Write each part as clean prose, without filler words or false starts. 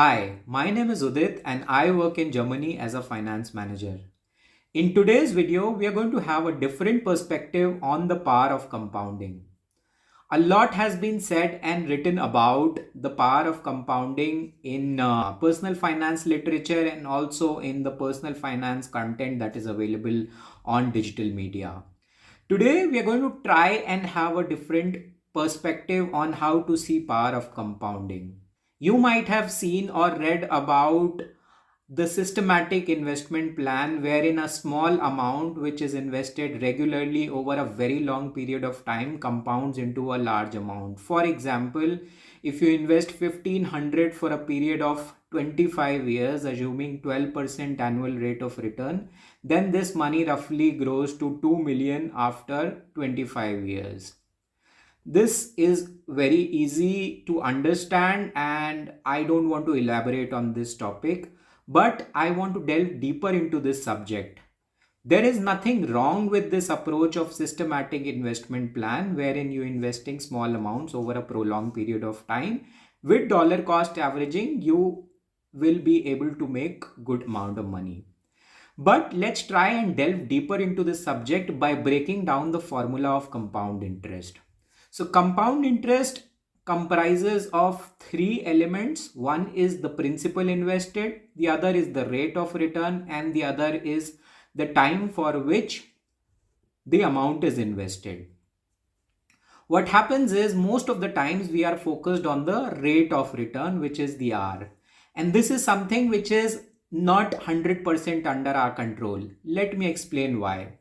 Hi, my name is Udit and I work in Germany as a finance manager. In today's video, we are going to have a different perspective on the power of compounding. A lot has been said and written about the power of compounding in personal finance literature and also in the personal finance content that is available on digital media. Today, we are going to try and have a different perspective on how to see power of compounding. You might have seen or read about the systematic investment plan wherein a small amount which is invested regularly over a very long period of time compounds into a large amount. For example, if you invest 1500 for a period of 25 years assuming 12% annual rate of return, then this money roughly grows to 2 million after 25 years. This is very easy to understand, and I don't want to elaborate on this topic, but I want to delve deeper into this subject. There is nothing wrong with this approach of systematic investment plan wherein you investing small amounts over a prolonged period of time. With dollar cost averaging, you will be able to make good amount of money. But let's try and delve deeper into this subject by breaking down the formula of compound interest. So compound interest comprises of three elements. One is the principal invested, the other is the rate of return, and the other is the time for which the amount is invested. What happens is most of the times we are focused on the rate of return, which is the R. And this is something which is not 100% under our control. Let me explain why.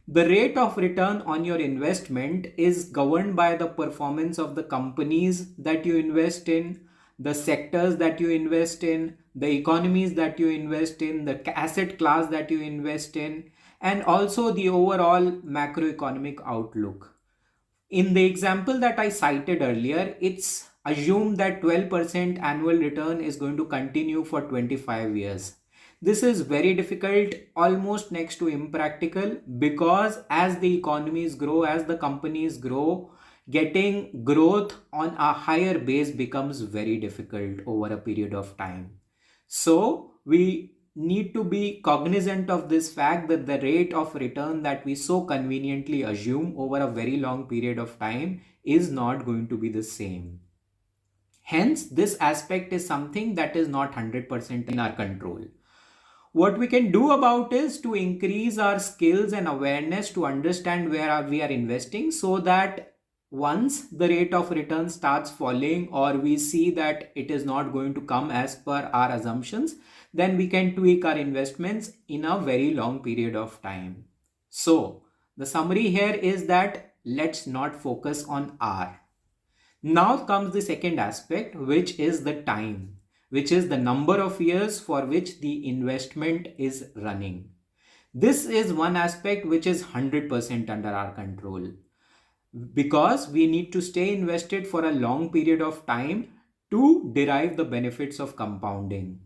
The rate of return on your investment is governed by the performance of the companies that you invest in, the sectors that you invest in, the economies that you invest in, the asset class that you invest in, and also the overall macroeconomic outlook. In the example that I cited earlier, it's assumed that 12% annual return is going to continue for 25 years. This is very difficult, almost next to impractical, because as the economies grow, as the companies grow, getting growth on a higher base becomes very difficult over a period of time. So we need to be cognizant of this fact that the rate of return that we so conveniently assume over a very long period of time is not going to be the same. Hence, this aspect is something that is not 100% in our control. What we can do about is to increase our skills and awareness to understand where we are investing, so that once the rate of return starts falling or we see that it is not going to come as per our assumptions, then we can tweak our investments in a very long period of time. So the summary here is that let's not focus on R. Now comes the second aspect, which is the time, which is the number of years for which the investment is running. This is one aspect which is 100% under our control, because we need to stay invested for a long period of time to derive the benefits of compounding.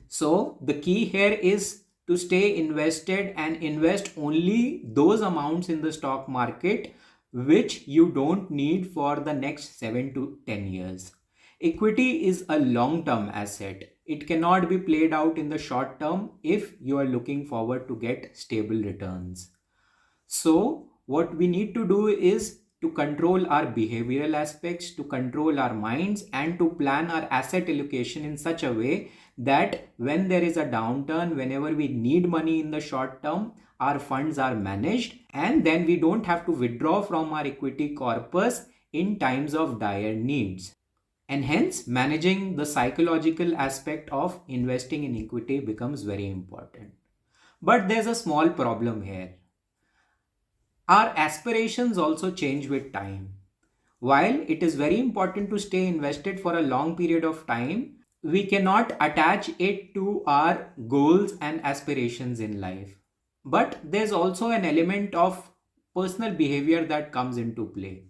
So the key here is to stay invested and invest only those amounts in the stock market which you don't need for the next 7 to 10 years. Equity is a long-term asset. It cannot be played out in the short term if you are looking forward to get stable returns. So what we need to do is to control our behavioral aspects, to control our minds, and to plan our asset allocation in such a way that when there is a downturn, whenever we need money in the short term, our funds are managed, and then we don't have to withdraw from our equity corpus in times of dire needs. And hence, managing the psychological aspect of investing in equity becomes very important. But there's a small problem here. Our aspirations also change with time. While it is very important to stay invested for a long period of time, we cannot attach it to our goals and aspirations in life. But there's also an element of personal behavior that comes into play.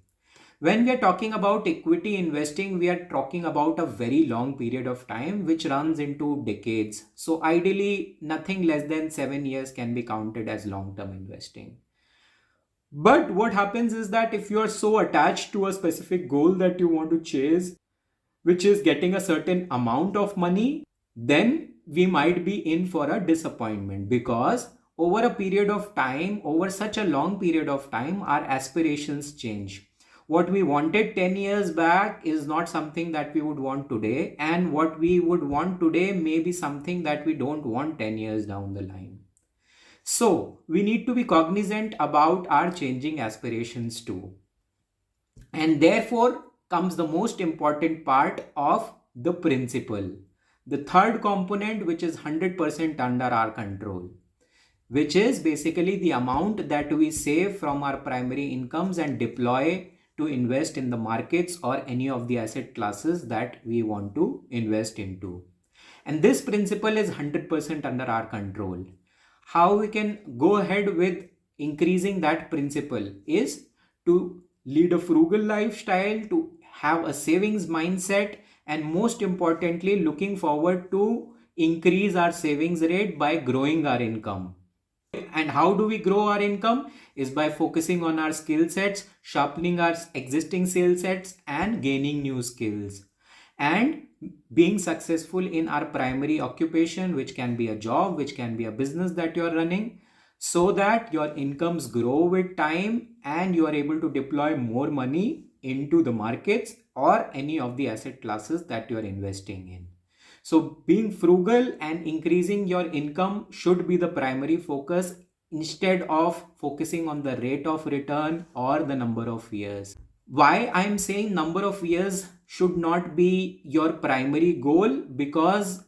When we are talking about equity investing, we are talking about a very long period of time which runs into decades. So ideally, nothing less than 7 years can be counted as long-term investing. But what happens is that if you are so attached to a specific goal that you want to chase, which is getting a certain amount of money, then we might be in for a disappointment, because over a period of time, over such a long period of time, our aspirations change. What we wanted 10 years back is not something that we would want today, and what we would want today may be something that we don't want 10 years down the line. So we need to be cognizant about our changing aspirations too. And therefore comes the most important part of the principle. The third component, which is 100% under our control, which is basically the amount that we save from our primary incomes and deploy to invest in the markets or any of the asset classes that we want to invest into. And this principle is 100% under our control. How we can go ahead with increasing that principle is to lead a frugal lifestyle, to have a savings mindset, and most importantly, looking forward to increase our savings rate by growing our income. And how do we grow our income? Is by focusing on our skill sets, sharpening our existing skill sets, and gaining new skills, and being successful in our primary occupation, which can be a job, which can be a business that you're running, so that your incomes grow with time and you are able to deploy more money into the markets or any of the asset classes that you're investing in. So being frugal and increasing your income should be the primary focus, instead of focusing on the rate of return or the number of years. Why I'm saying number of years should not be your primary goal? Because,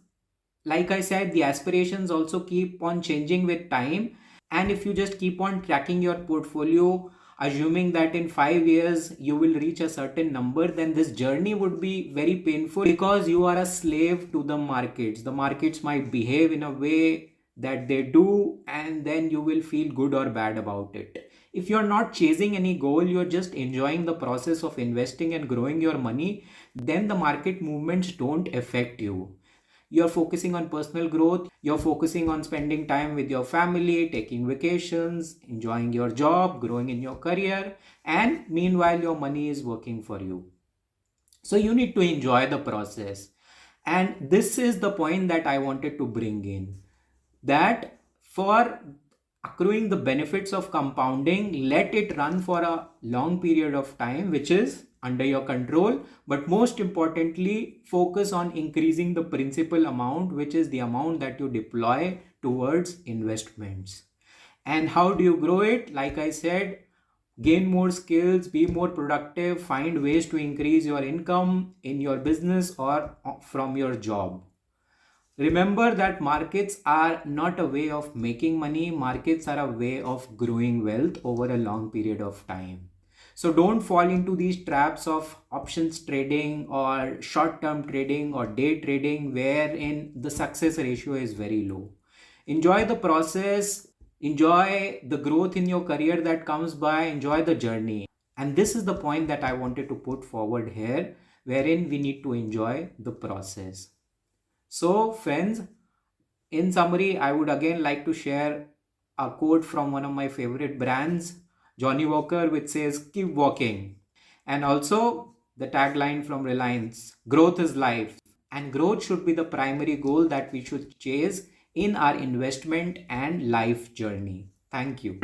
like I said, the aspirations also keep on changing with time. And if you just keep on tracking your portfolio, assuming that in 5 years you will reach a certain number, then this journey would be very painful, because you are a slave to the markets. The markets might behave in a way that they do, and then you will feel good or bad about it. If you're not chasing any goal, you're just enjoying the process of investing and growing your money, then the market movements don't affect you. You're focusing on personal growth, you're focusing on spending time with your family, taking vacations, enjoying your job, growing in your career, and meanwhile your money is working for you. So you need to enjoy the process. And this is the point that I wanted to bring in, that for accruing the benefits of compounding, let it run for a long period of time, which is under your control. But most importantly, focus on increasing the principal amount, which is the amount that you deploy towards investments. And how do you grow it? Like I said, gain more skills, be more productive, find ways to increase your income in your business or from your job. Remember that markets are not a way of making money, markets are a way of growing wealth over a long period of time. So don't fall into these traps of options trading or short term trading or day trading, wherein the success ratio is very low. Enjoy the process, enjoy the growth in your career that comes by, enjoy the journey. And this is the point that I wanted to put forward here, wherein we need to enjoy the process. So, friends, in summary, I would again like to share a quote from one of my favorite brands, Johnny Walker, which says, "Keep walking." And also the tagline from Reliance, "Growth is life." And growth should be the primary goal that we should chase in our investment and life journey. Thank you.